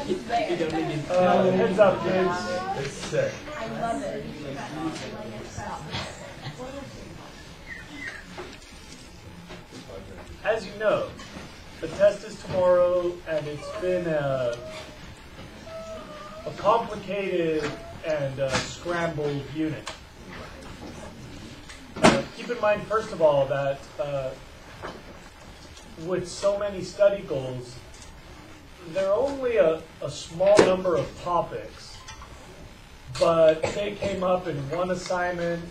Heads up, kids. It's sick. I love it. As you know, the test is tomorrow, and it's been a complicated and scrambled unit. Keep in mind, first of all, that with so many study goals, there are only a small number of topics, but they came up in one assignment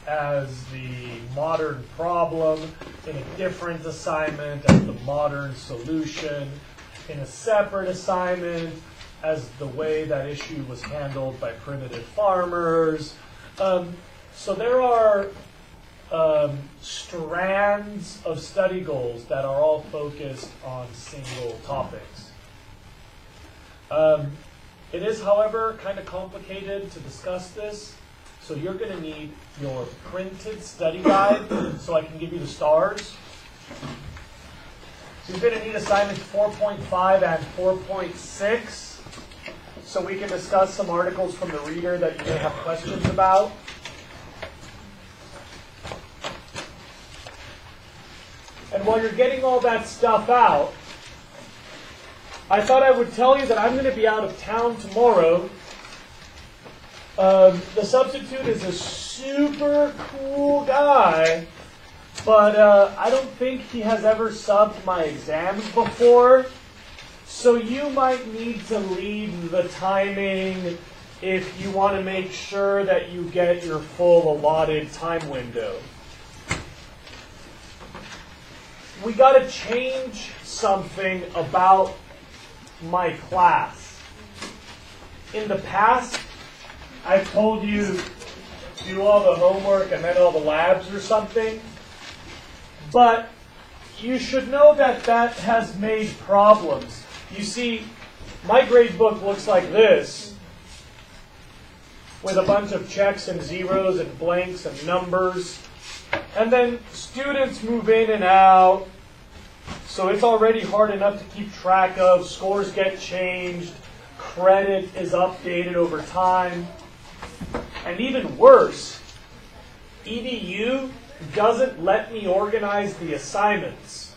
as the modern problem, in a different assignment as the modern solution, in a separate assignment as the way that issue was handled by primitive farmers. So there are strands of study goals that are all focused on single topics. It is, however, kind of complicated to discuss this, so you're going to need your printed study guide so I can give you the stars. So you're going to need assignments 4.5 and 4.6 so we can discuss some articles from the reader that you may have questions about. And while you're getting all that stuff out, I thought I would tell you that I'm going to be out of town tomorrow. The substitute is a super cool guy, but I don't think he has ever subbed my exams before. So you might need to lead the timing if you want to make sure that you get your full allotted time window. We got to change something about my class. In the past, I told you do all the homework and then all the labs or something. But you should know that that has made problems. You see, my grade book looks like this, with a bunch of checks and zeros and blanks and numbers. And then students move in and out, so it's already hard enough to keep track of. Scores get changed, credit is updated over time. And even worse, EDU doesn't let me organize the assignments.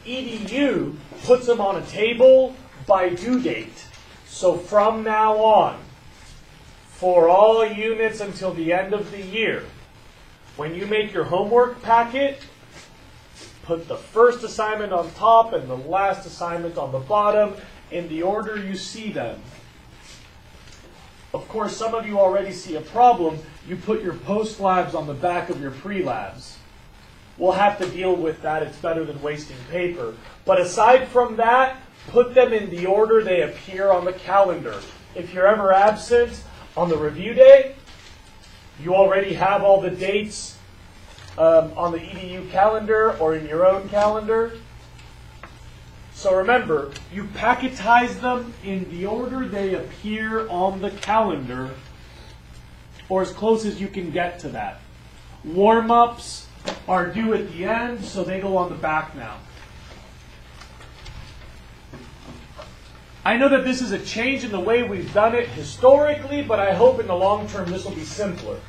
EDU puts them on a table by due date. So from now on, for all units until the end of the year, when you make your homework packet, put the first assignment on top and the last assignment on the bottom in the order you see them. Of course, some of you already see a problem. You put your post-labs on the back of your pre-labs. We'll have to deal with that. It's better than wasting paper. But aside from that, put them in the order they appear on the calendar. If you're ever absent on the review day, you already have all the dates on the EDU calendar or in your own calendar. So remember, you packetize them in the order they appear on the calendar, or as close as you can get to that. Warm-ups are due at the end, so they go on the back now. I know that this is a change in the way we've done it historically, but I hope in the long term this will be simpler.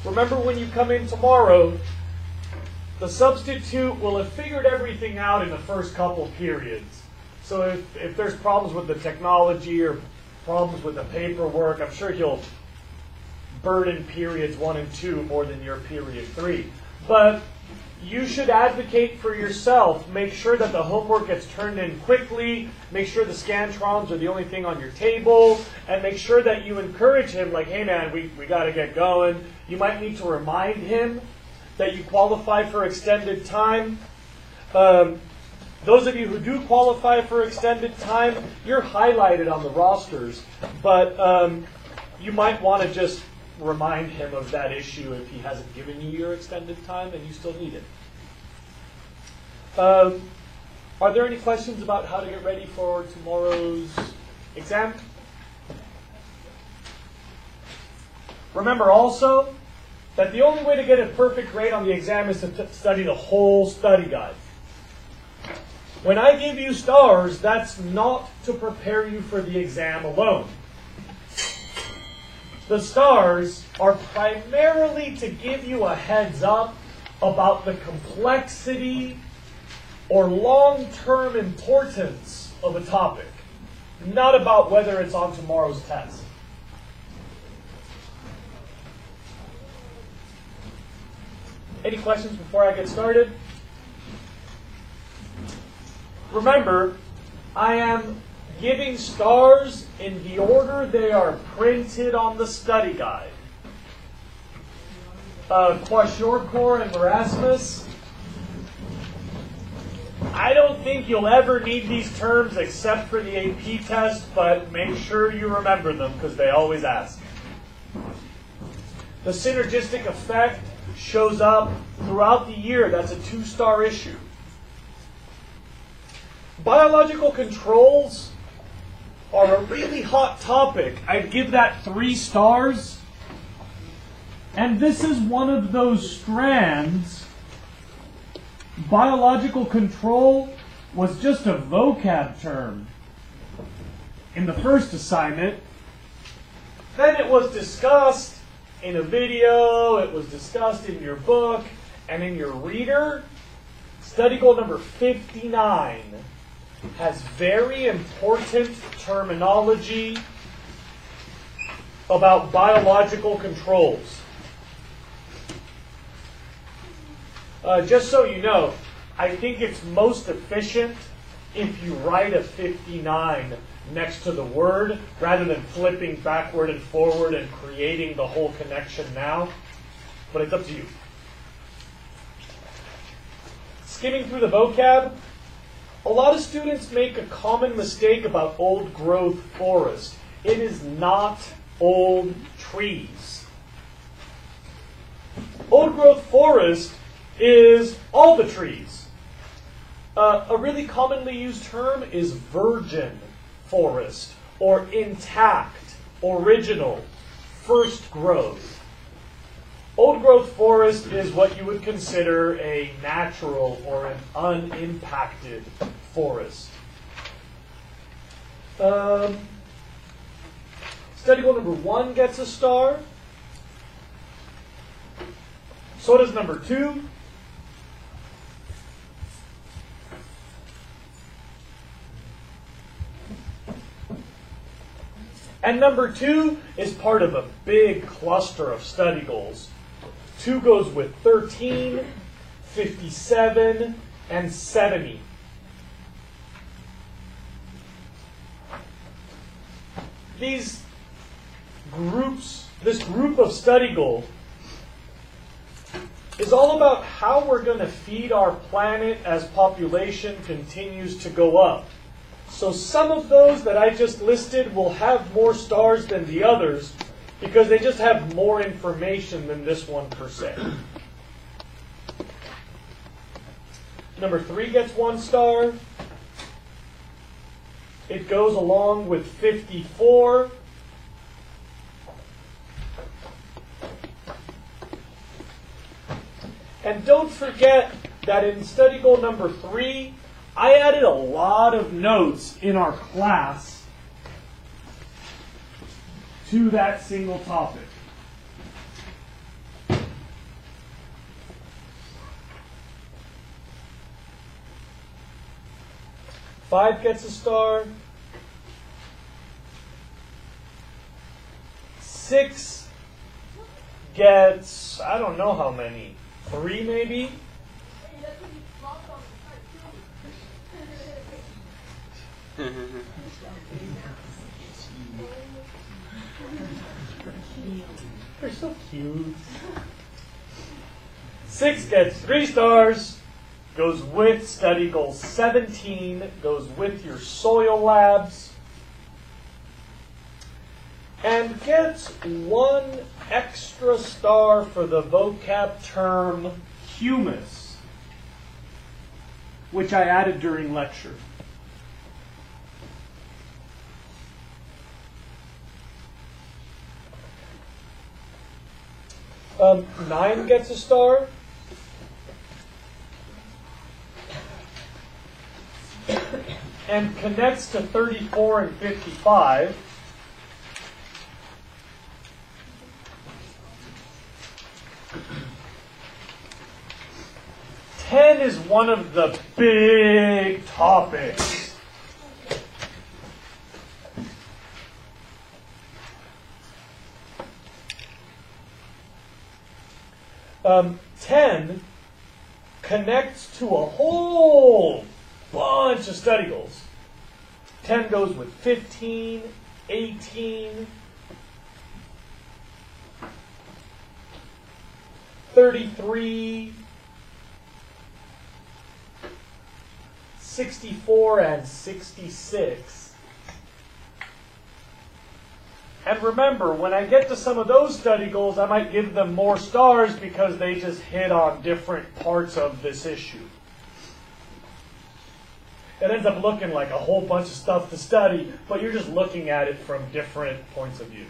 Remember, when you come in tomorrow, the substitute will have figured everything out in the first couple periods. So if there's problems with the technology or problems with the paperwork, I'm sure he'll burden periods 1 and 2 more than your period 3. But you should advocate for yourself. Make sure that the homework gets turned in quickly. Make sure the Scantrons are the only thing on your table. And make sure that you encourage him, like, hey man, we got to get going. You might need to remind him that you qualify for extended time. Those of you who do qualify for extended time, you're highlighted on the rosters. But you might want to just remind him of that issue if he hasn't given you your extended time and you still need it. Are there any questions about how to get ready for tomorrow's exam? Remember also that the only way to get a perfect grade on the exam is to study the whole study guide. When I give you stars, that's not to prepare you for the exam alone. The stars are primarily to give you a heads up about the complexity or long-term importance of a topic, not about whether it's on tomorrow's test. Any questions before I get started? Remember, I am giving stars in the order they are printed on the study guide. Kwashiorkor and Erasmus, I don't think you'll ever need these terms except for the AP test, but make sure you remember them because they always ask. The synergistic effect shows up throughout the year. That's a 2-star issue. Biological controls are a really hot topic. I'd give that 3 stars. And this is one of those strands. Biological control was just a vocab term in the first assignment. Then it was discussed in a video, it was discussed in your book, and in your reader. Study goal number 59 has very important terminology about biological controls. Just so you know, I think it's most efficient if you write a 59 next to the word rather than flipping backward and forward and creating the whole connection now. But it's up to you. Skimming through the vocab, a lot of students make a common mistake about old growth forest. It is not old trees. Old growth forest is all the trees. A really commonly used term is virgin forest, or intact, original, first growth. Old growth forest is what you would consider a natural or an unimpacted forest. Study goal number 1 gets a star. So does number 2. And number 2 is part of a big cluster of study goals. 2 goes with 13, 57, and 70. These groups, this group of study goal is all about how we're going to feed our planet as population continues to go up. So some of those that I just listed will have more stars than the others because they just have more information than this one per se. Number 3 gets 1 star. It goes along with 54. And don't forget that in study goal number 3, I added a lot of notes in our class to that single topic. Five gets a star. 6 gets, I don't know how many, 3 maybe? They're so cute. 6 gets 3 stars, goes with study goal 17, goes with your soil labs, and gets 1 extra star for the vocab term humus, which I added during lecture. 9 gets a star. And connects to 34 and 55. Ten is one of the big topics. Um, 10 connects to a whole bunch of study goals. 10 goes with 15, 18, 33, 64, and 66. And remember, when I get to some of those study goals, I might give them more stars because they just hit on different parts of this issue. It ends up looking like a whole bunch of stuff to study, but you're just looking at it from different points of view.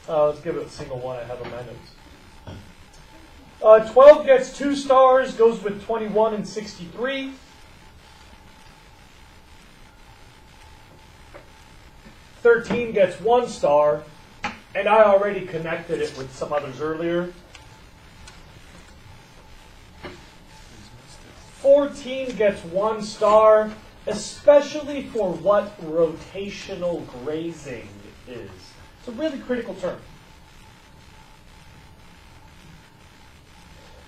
Let's give it a single one I have in my notes. 12 gets 2 stars, goes with 21 and 63. 13 gets 1 star, and I already connected it with some others earlier. 14 gets 1 star, especially for what rotational grazing is. It's a really critical term.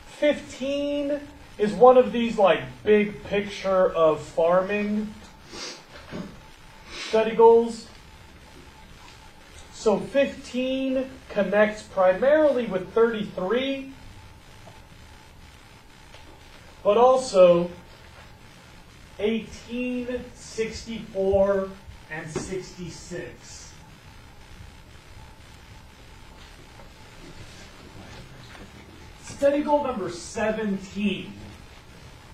15 is one of these like big picture of farming study goals. So 15 connects primarily with 33, but also 18, 64, and 66. Study goal number 17.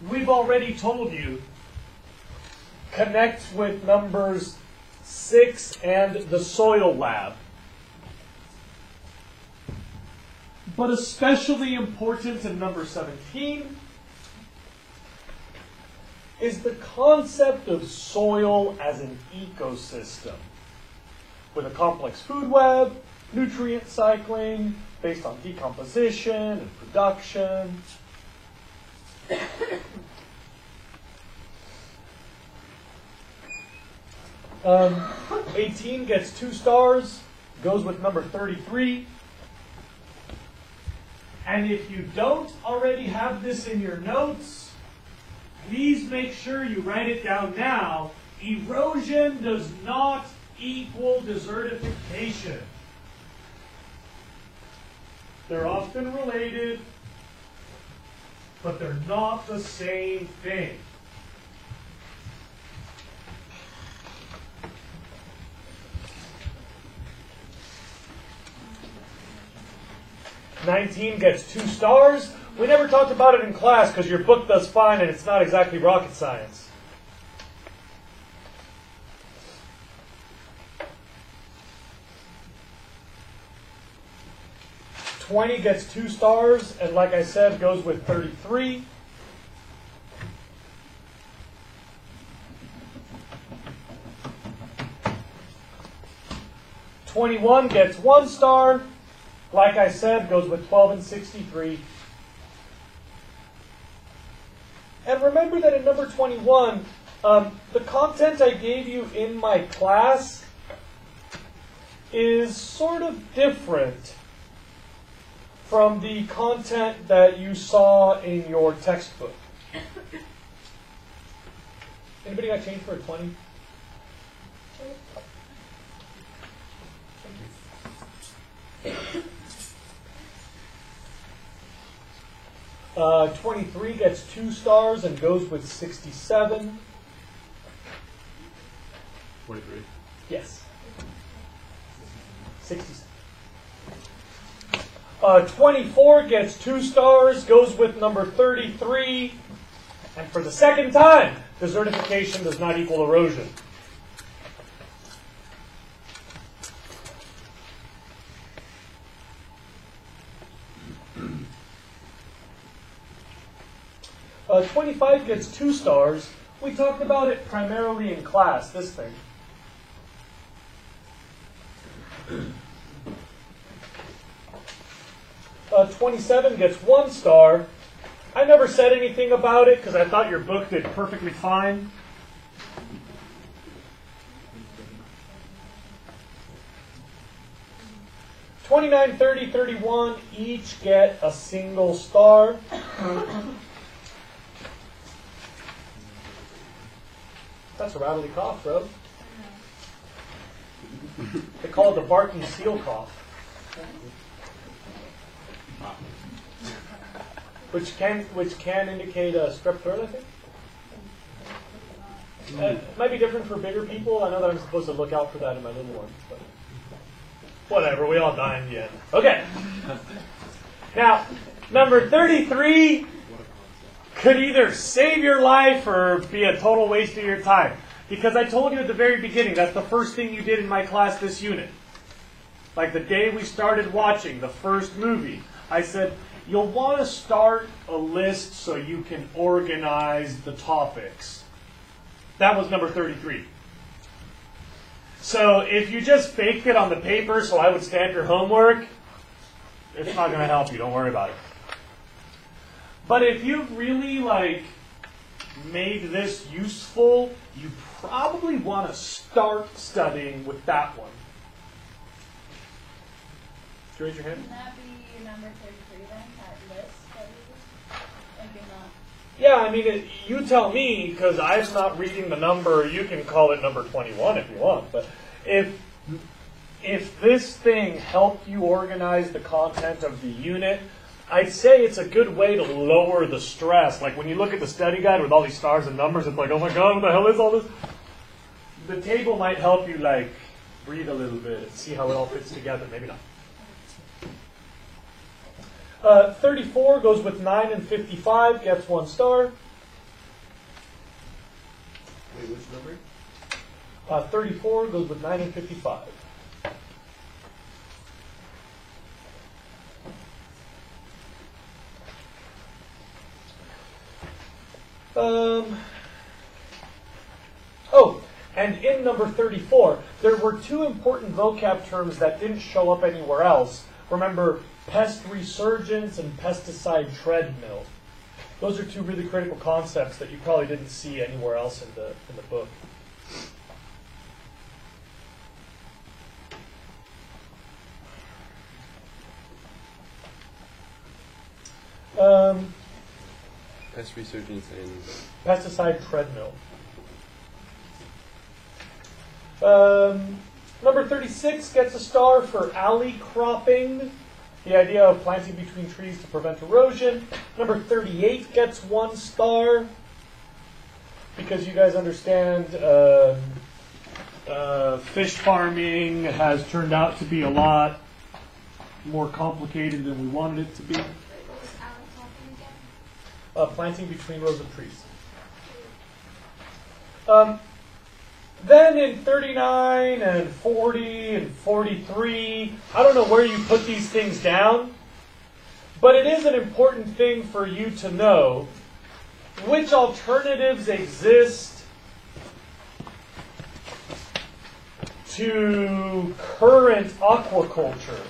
We've already told you connect with numbers 6 and the soil lab. But especially important in number 17 is the concept of soil as an ecosystem with a complex food web, nutrient cycling based on decomposition and production. 18 gets 2 stars, goes with number 33. And if you don't already have this in your notes, please make sure you write it down now. Erosion does not equal desertification. They're often related, but they're not the same thing. "19 gets 2 stars. We never talked about it in class because your book does fine and it's not exactly rocket science. "20 gets 2 stars, and like I said, goes with 33. "21 gets 1 star. Like I said, goes with 12 and 63. And remember that in number 21, the content I gave you in my class is sort of different from the content that you saw in your textbook. Anybody got change for a 20? 23 gets 2 stars and goes with 67. 23? Yes. 67. 24 gets 2 stars, goes with number 33. And for the second time, desertification does not equal erosion. 25 gets 2 stars. We talked about it primarily in class, this thing. 27 gets 1 star. I never said anything about it because I thought your book did perfectly fine. '29, 30, 31 each get a single star. That's a rattly cough, bro. They call it the barking seal cough. Which can indicate a strep throat, I think. It might be different for bigger people. I know that I'm supposed to look out for that in my little ones, but whatever. We all die in the end. Okay. Now, number 33 could either save your life or be a total waste of your time. Because I told you at the very beginning, that's the first thing you did in my class this unit. Like the day we started watching the first movie, I said, you'll want to start a list so you can organize the topics. That was number 33. So if you just faked it on the paper so I would stamp your homework, it's not going to help you. Don't worry about it. But if you really made this useful, you probably want to start studying with that one. Did you raise your hand? Can that be number 33 then, that list that we like in the... Yeah, I mean, you tell me, because I'm not reading the number. You can call it number 21 if you want. But if this thing helped you organize the content of the unit, I'd say it's a good way to lower the stress. Like when you look at the study guide with all these stars and numbers, it's like, oh my God, what the hell is all this? The table might help you breathe a little bit and see how it all fits together. Maybe not. 34 goes with 9 and 55, gets 1 star. Wait, which number? 34 goes with 9 and 55. And in number 34, there were 2 important vocab terms that didn't show up anywhere else. Remember, pest resurgence and pesticide treadmill. Those are 2 really critical concepts that you probably didn't see anywhere else in the book. Pest resurgence and Pesticide treadmill. Number 36 gets a star for alley cropping. The idea of planting between trees to prevent erosion. Number 38 gets 1 star because you guys understand fish farming has turned out to be a lot more complicated than we wanted it to be. Planting between rows of trees. Then in 39 and 40 and 43, I don't know where you put these things down, but it is an important thing for you to know which alternatives exist to current aquaculture.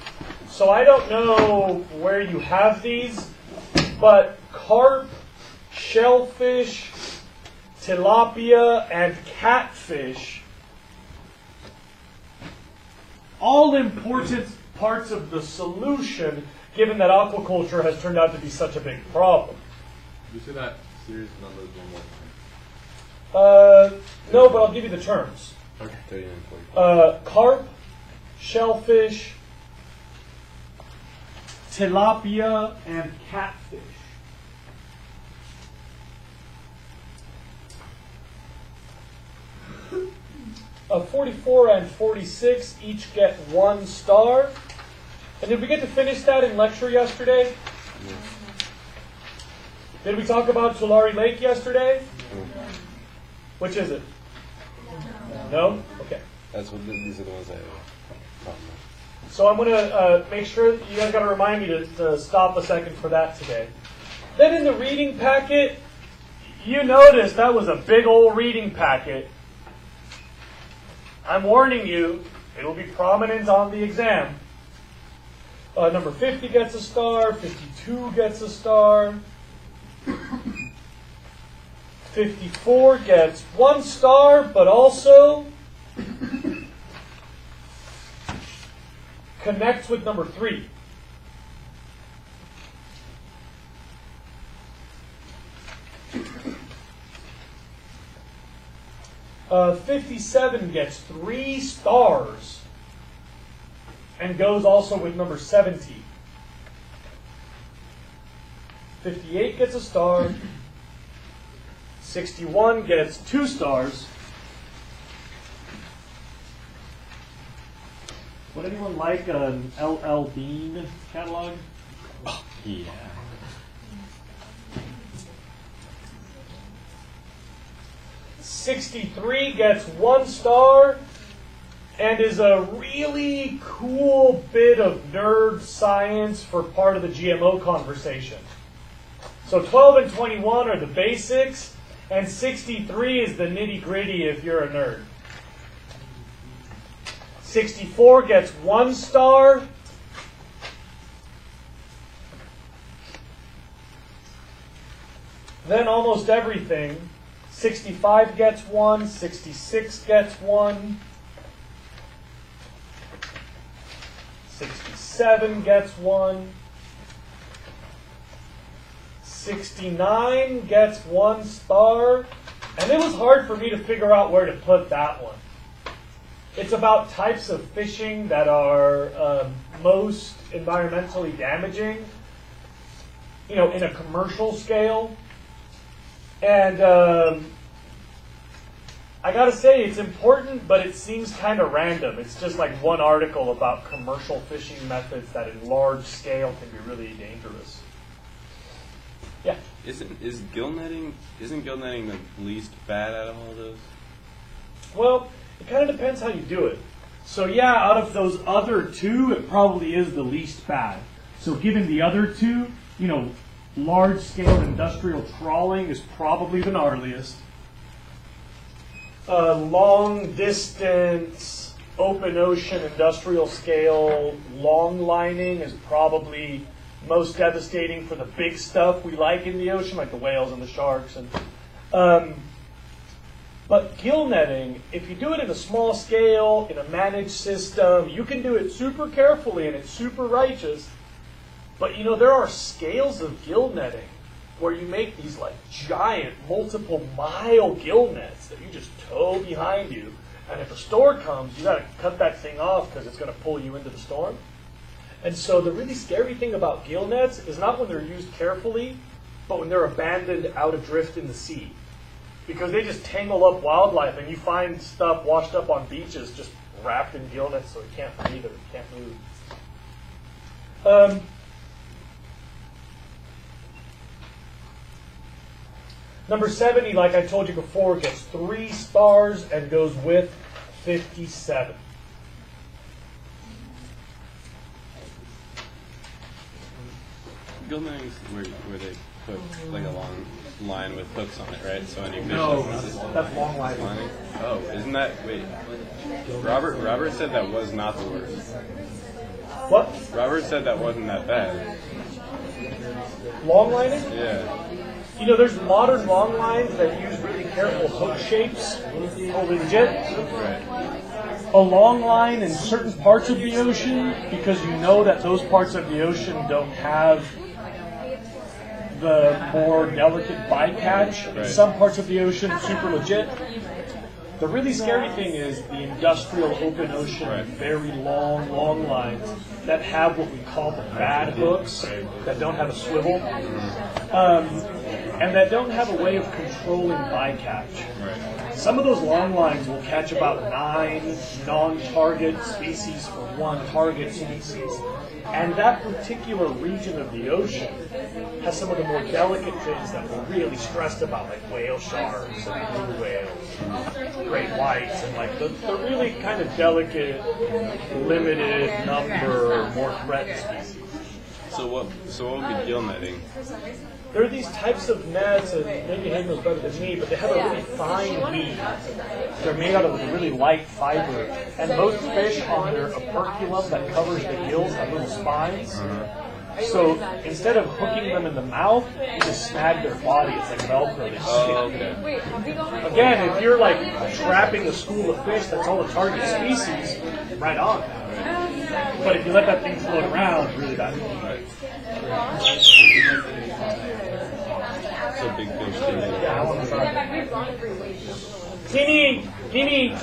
So I don't know where you have these, but carp, shellfish, tilapia, and catfish, all important parts of the solution, given that aquaculture has turned out to be such a big problem. You say that series of numbers one more time. No, but I'll give you the terms. Okay. 39 and 40. Carp, shellfish, tilapia, and catfish. 44 and 46 each get 1 star. And did we get to finish that in lecture yesterday? Yes. Did we talk about Tulare Lake yesterday? Which is it? No? Okay. These are the ones I have a problem with. So I'm going to make sure that you guys got to remind me to stop a second for that today. Then in the reading packet, You noticed that was a big old reading packet. I'm warning you, it will be prominent on the exam. Number 50 gets a star, 52 gets a star. 54 gets 1 star, but also connects with number 3. Uh, 57 gets 3 stars and goes also with number 70. 58 gets a star. 61 gets 2 stars. Would anyone like an L.L. Bean catalog? Yeah. 63 gets 1 star and is a really cool bit of nerd science for part of the GMO conversation. So 12 and 21 are the basics, and 63 is the nitty-gritty if you're a nerd. 64 gets 1 star. Then almost everything. 65 gets 1, 66 gets 1, 67 gets 1, 69 gets 1 star, and it was hard for me to figure out where to put that one. It's about types of fishing that are most environmentally damaging, you know, in a commercial scale. And I gotta say, it's important, but it seems kind of random. It's just like one article about commercial fishing methods that in large scale can be really dangerous. Yeah? Isn't gill netting the least bad out of all those? Well, it kind of depends how you do it. So yeah, out of those other two, it probably is the least bad. So given the other two, you know, large-scale industrial trawling is probably the gnarliest. Long-distance, open ocean, industrial scale long lining is probably most devastating for the big stuff we like in the ocean, like the whales and the sharks. But gill netting, if you do it in a small scale, in a managed system, you can do it super carefully and it's super righteous. But you know, there are scales of gill netting where you make these like giant multiple mile gill nets that you just tow behind you. And if a storm comes, you got to cut that thing off because it's going to pull you into the storm. And so the really scary thing about gill nets is not when they're used carefully, but when they're abandoned out adrift in the sea. Because they just tangle up wildlife and you find stuff washed up on beaches just wrapped in gill nets so it can't breathe or it can't move. Number 70, like I told you before, gets 3 stars and goes with 57. Gill netting is where they put like a long line with hooks on it, right? So any fish that's long lining. Oh, isn't that Robert said that was not the worst. What? Robert said that wasn't that bad. Long lining? Yeah. You know, there's modern long lines that use really careful hook shapes. Totally legit. Right. A long line in certain parts of the ocean, because you know that those parts of the ocean don't have the more delicate bycatch. In some parts of the ocean, super legit. The really scary thing is the industrial open ocean, very long lines that have what we call the bad hooks, that don't have a swivel, and that don't have a way of controlling bycatch. Some of those long lines will catch about 9 non-target species for one target species. And that particular region of the ocean has some of the more delicate things that we're really stressed about, like whale sharks and blue whales, great whites, and like the really kind of delicate, limited number, more threatened species. So what would be gill netting? There are these types of nets, and maybe Hayden knows better than me, but they have a really fine weave. They're made out of really light fiber. And most fish on their operculum that covers the gills have little spines. So instead of hooking them in the mouth, you just snag their body. It's like Velcro. They stick. Again, if you're like trapping a school of fish that's all the target species, right on. But if you let that thing float around, really bad. So big fish. Yeah, I want to try. Teeny.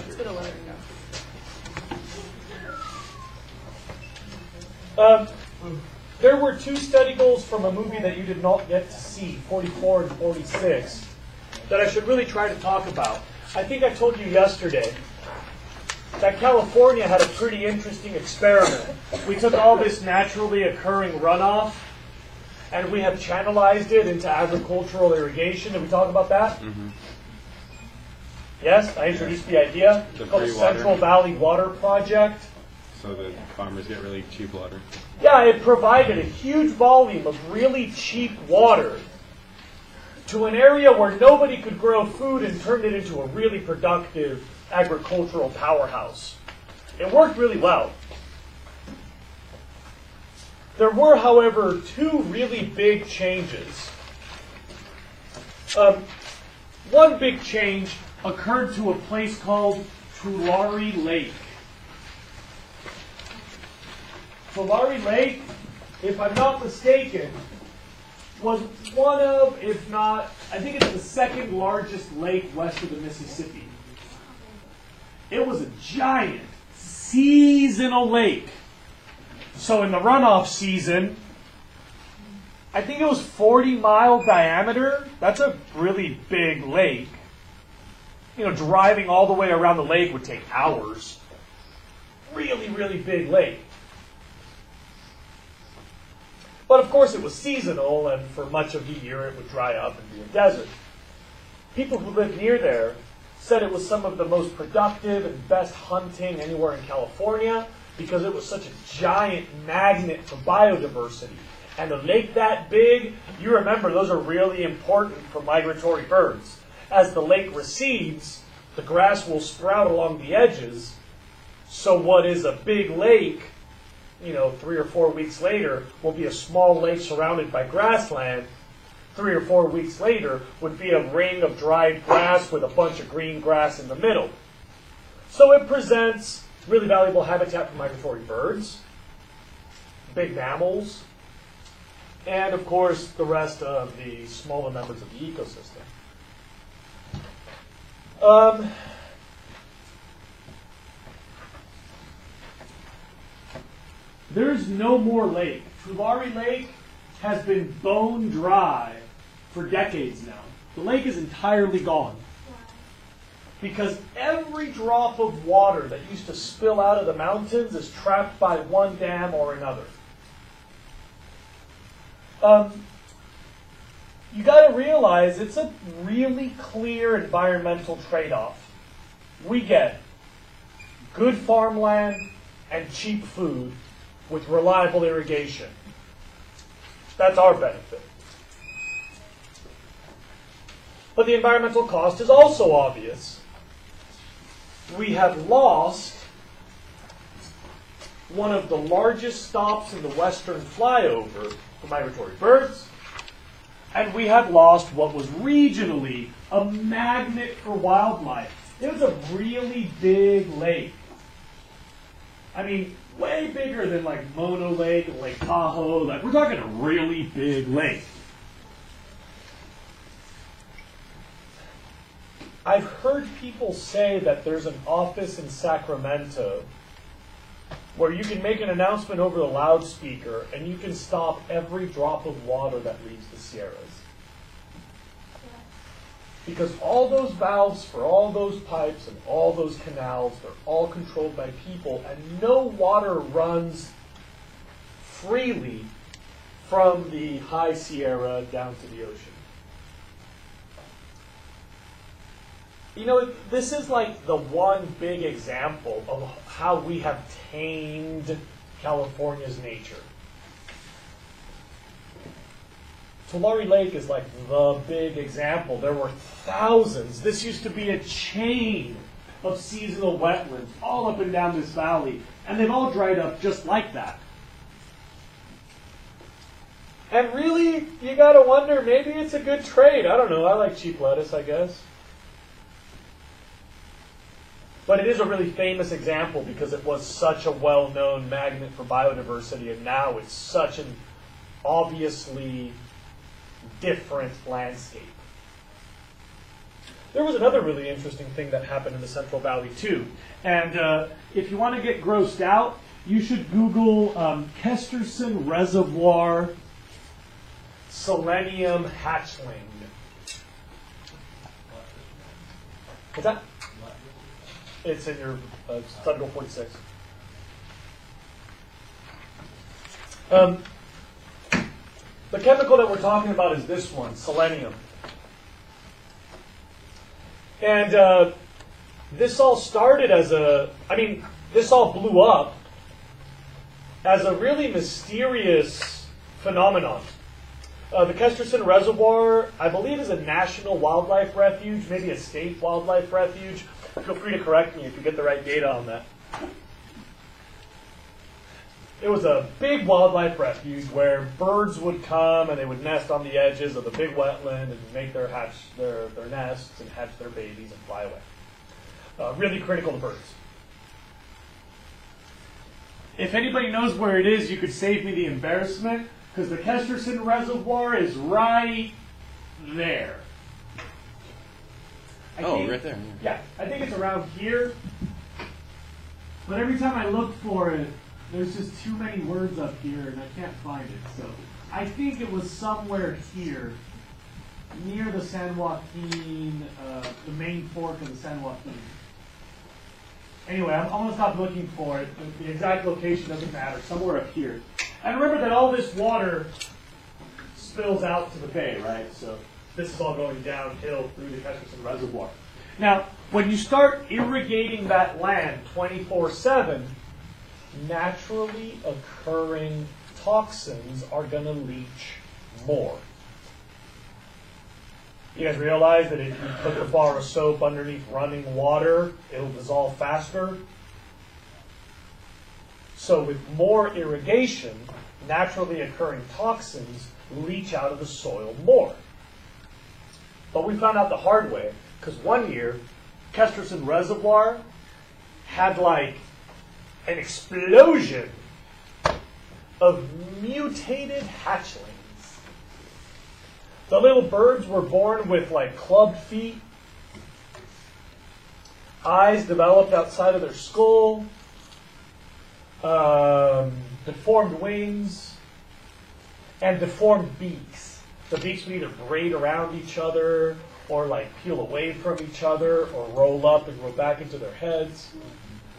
There were two study goals from a movie that you did not get to see, 44 and 46, that I should really try to talk about. I think I told you yesterday that California had a pretty interesting experiment. We took all this naturally occurring runoff and we have channelized it into agricultural irrigation. Did we talk about that? Mm-hmm. Yes, I introduced the idea. It's called the Central Valley Water Project. So that farmers get really cheap water. Yeah, it provided a huge volume of really cheap water to an area where nobody could grow food and turned it into a really productive agricultural powerhouse. It worked really well. There were, however, two really big changes. One big change occurred to a place called Tulare Lake. Tulare Lake, if I'm not mistaken, was one of, if not, I think it's the second largest lake west of the Mississippi. It was a giant seasonal lake. So in the runoff season, I think it was 40-mile diameter. That's a really big lake. You know, driving all the way around the lake would take hours. Really, really big lake. But of course it was seasonal, and for much of the year it would dry up and be a desert. People who lived near there said it was some of the most productive and best hunting anywhere in California because it was such a giant magnet for biodiversity. And a lake that big, you remember, those are really important for migratory birds. As the lake recedes, the grass will sprout along the edges, so what is a big lake, 3 or 4 weeks later, will be a small lake surrounded by grassland. 3 or 4 weeks later would be a ring of dried grass with a bunch of green grass in the middle. So it presents really valuable habitat for migratory birds, big mammals, and of course the rest of the smaller members of the ecosystem. There's no more lake. Tulare Lake has been bone dry for decades now. The lake is entirely gone. Because every drop of water that used to spill out of the mountains is trapped by one dam or another. You got to realize it's a really clear environmental trade-off. We get good farmland and cheap food with reliable irrigation. That's our benefit. But the environmental cost is also obvious. We have lost one of the largest stops in the western flyover for migratory birds, and we have lost what was regionally a magnet for wildlife. It was a really big lake. I mean, way bigger than like Mono Lake and Lake Tahoe. Like, we're talking a really big lake. I've heard people say that there's an office in Sacramento where you can make an announcement over the loudspeaker and you can stop every drop of water that leaves the Sierras. Because all those valves for all those pipes and all those canals, they're all controlled by people, and no water runs freely from the high Sierra down to the ocean. This is like the one big example of how we have tamed California's nature. Tulare Lake is like the big example. There were thousands. This used to be a chain of seasonal wetlands all up and down this valley, and they've all dried up just like that. And really, you gotta wonder, maybe it's a good trade. I don't know, I like cheap lettuce, I guess. But it is a really famous example because it was such a well-known magnet for biodiversity, and now it's such an obviously different landscape. There was another really interesting thing that happened in the Central Valley too. And if you want to get grossed out, you should Google Kesterson Reservoir selenium hatchling. What's that? It's in your Federal 46. The chemical that we're talking about is this one, selenium. And this all started as this all blew up as a really mysterious phenomenon. The Kesterson Reservoir, I believe, is a national wildlife refuge, maybe a state wildlife refuge. Feel free to correct me if you get the right data on that. It was a big wildlife refuge where birds would come and they would nest on the edges of the big wetland and make their nests and hatch their babies and fly away. Really critical to birds. If anybody knows where it is, you could save me the embarrassment, because the Kesterson Reservoir is right there. Right there. Yeah, I think it's around here. But every time I look for it, there's just too many words up here, and I can't find it. So I think it was somewhere here, near the San Joaquin, the main fork of the San Joaquin. Anyway, I'm going to stop looking for it. The exact location doesn't matter. Somewhere up here. And remember that all this water spills out to the bay, right? So this is all going downhill through the Kesterson Reservoir. Now, when you start irrigating that land 24/7, naturally occurring toxins are going to leach more. You guys realize that if you put a bar of soap underneath running water, it'll dissolve faster? So with more irrigation, naturally occurring toxins leach out of the soil more. But we found out the hard way, because one year, Kesterson Reservoir had like an explosion of mutated hatchlings. The little birds were born with like clubbed feet, eyes developed outside of their skull, deformed wings, and deformed beaks. The beaks would either braid around each other, or like peel away from each other, or roll up and grow back into their heads.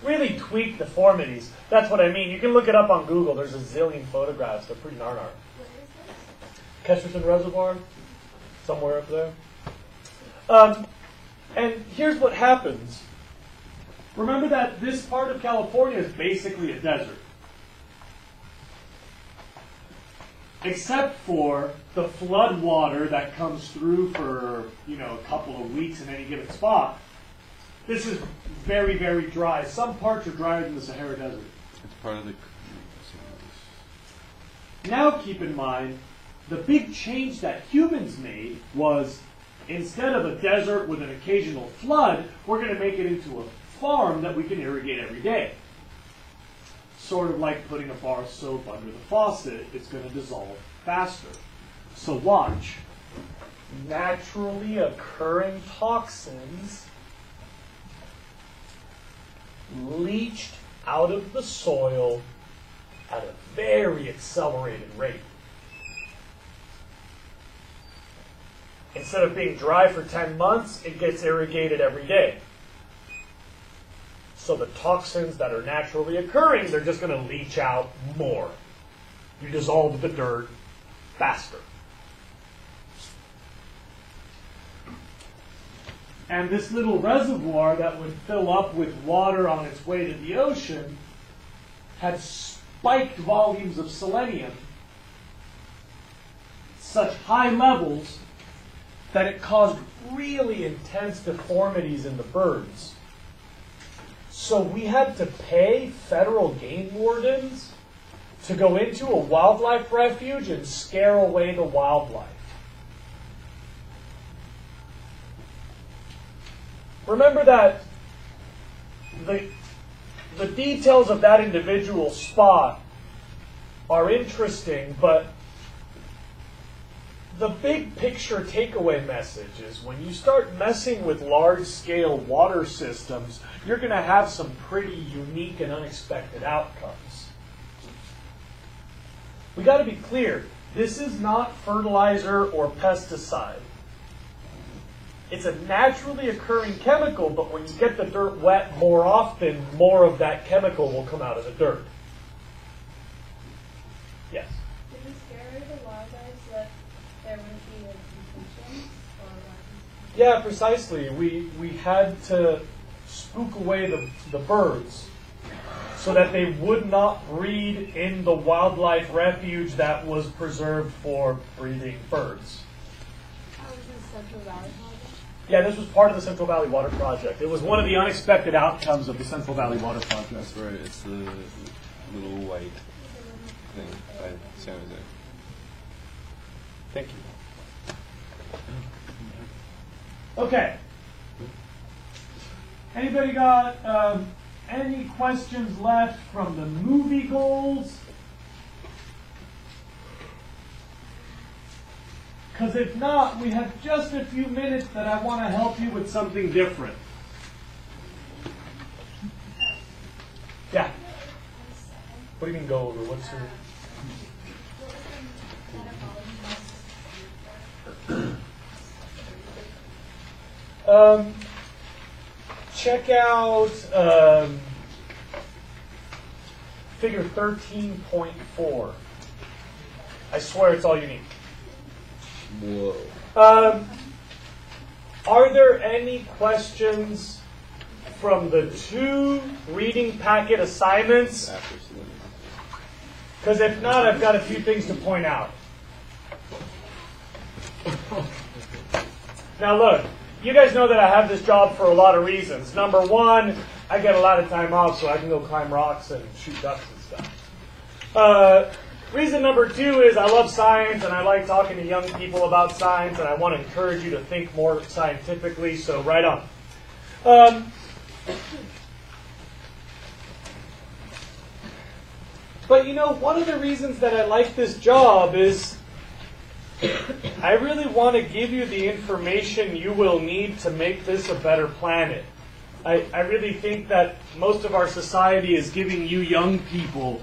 Really tweaked deformities. That's what I mean. You can look it up on Google. There's a zillion photographs. They're pretty nar-nar. Kesterson Reservoir, somewhere up there. And here's what happens. Remember that this part of California is basically a desert. Except for the flood water that comes through for, a couple of weeks in any given spot. This is very, very dry. Some parts are drier than the Sahara Desert. It's part of the... Now keep in mind, the big change that humans made was, instead of a desert with an occasional flood, we're going to make it into a farm that we can irrigate every day. Sort of like putting a bar of soap under the faucet, it's going to dissolve faster. So watch. Naturally occurring toxins leached out of the soil at a very accelerated rate. Instead of being dry for 10 months, it gets irrigated every day. So the toxins that are naturally occurring, they're just going to leach out more. You dissolve the dirt faster. And this little reservoir that would fill up with water on its way to the ocean had spiked volumes of selenium such high levels that it caused really intense deformities in the birds. So we had to pay federal game wardens to go into a wildlife refuge and scare away the wildlife. Remember that the details of that individual spot are interesting, but the big picture takeaway message is when you start messing with large-scale water systems, you're going to have some pretty unique and unexpected outcomes. We got to be clear, this is not fertilizer or pesticide. It's a naturally occurring chemical, but when you get the dirt wet more often, more of that chemical will come out of the dirt. Yes? Did it scare the wildlife that there would be infections? Yeah, precisely. We had to spook away the birds so that they would not breed in the wildlife refuge that was preserved for breeding birds. How was the Central Valley Project? Yeah, this was part of the Central Valley Water Project. It was one of the unexpected outcomes of the Central Valley Water Project. That's right. It's the little white thing by San Jose. Thank you. Okay. Anybody got any questions left from the movie goals? Because if not, we have just a few minutes that I want to help you with something different. Yeah. What do you mean go over? What's your... check out figure 13.4. I swear it's all you need. Whoa. Are there any questions from the 2 reading packet assignments? Because if not, I've got a few things to point out. Now look, you guys know that I have this job for a lot of reasons. Number 1, I get a lot of time off so I can go climb rocks and shoot ducks and stuff. Reason number 2 is I love science and I like talking to young people about science and I want to encourage you to think more scientifically, so right on. But you know, one of the reasons that I like this job is I really want to give you the information you will need to make this a better planet. I really think that most of our society is giving you young people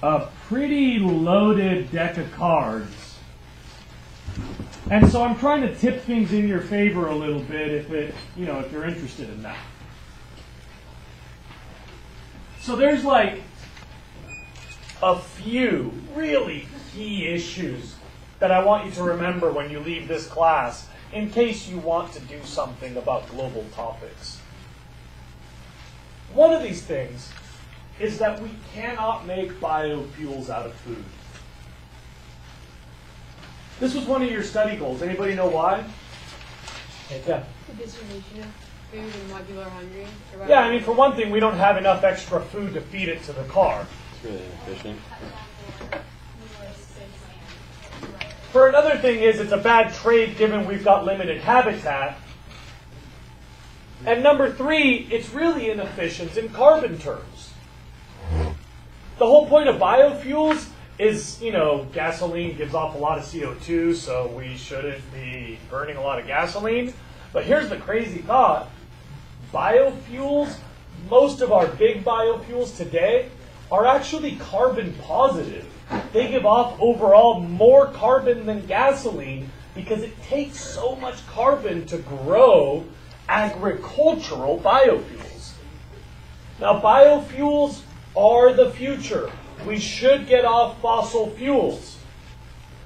a pretty loaded deck of cards. And so I'm trying to tip things in your favor a little bit if you're interested in that. So there's like a few really key issues that I want you to remember when you leave this class in case you want to do something about global topics. One of these things is that we cannot make biofuels out of food. This was one of your study goals. Anybody know why? Yeah. The distribution of food and why people are hungry? Yeah, I mean, for one thing, we don't have enough extra food to feed it to the car. It's really inefficient. For another thing is, it's a bad trade given we've got limited habitat. And number 3, it's really inefficient in carbon terms. The whole point of biofuels is, gasoline gives off a lot of CO2, so we shouldn't be burning a lot of gasoline. But here's the crazy thought. Biofuels, most of our big biofuels today, are actually carbon positive. They give off overall more carbon than gasoline because it takes so much carbon to grow agricultural biofuels. Now, biofuels are the future. We should get off fossil fuels.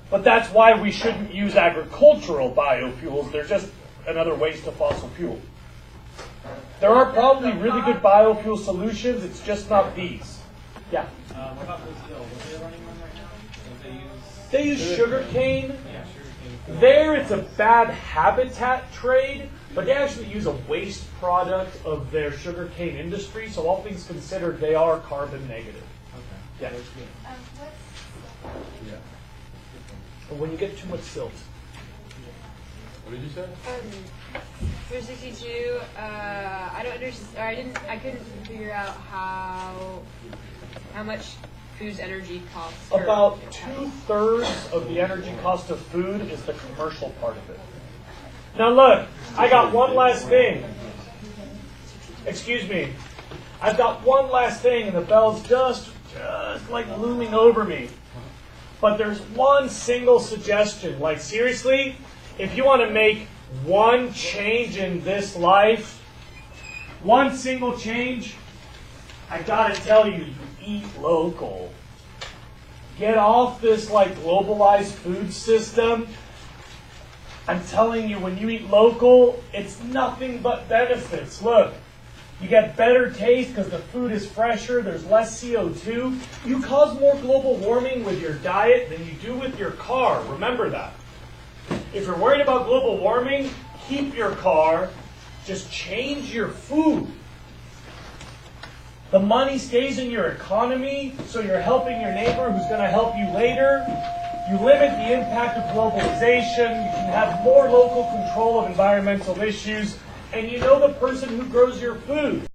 But that's why we shouldn't use agricultural biofuels. They're just another waste of fossil fuel. There are probably really good biofuel solutions. It's just not these. Yeah? What about Brazil? What are they running on right now? Don't they use They use sugarcane. There, it's a bad habitat trade, but they actually use a waste product of their sugarcane industry. So all things considered, they are carbon negative. Yeah. But when you get too much silt. What did you say? For 62, I don't understand. Or I couldn't figure out how much food's energy costs. About 2/3 of the energy cost of food is the commercial part of it. Now look, I got one last thing. Excuse me. I've got one last thing, and the bell's just like looming over me. But there's one single suggestion. Like seriously, if you want to make one change in this life, one single change, I gotta tell you, eat local. Get off this like globalized food system. I'm telling you, when you eat local, it's nothing but benefits. Look, you get better taste because the food is fresher, there's less CO2. You cause more global warming with your diet than you do with your car. Remember that. If you're worried about global warming, keep your car. Just change your food. The money stays in your economy, so you're helping your neighbor who's going to help you later. You limit the impact of globalization. You can have more local control of environmental issues. And you know the person who grows your food.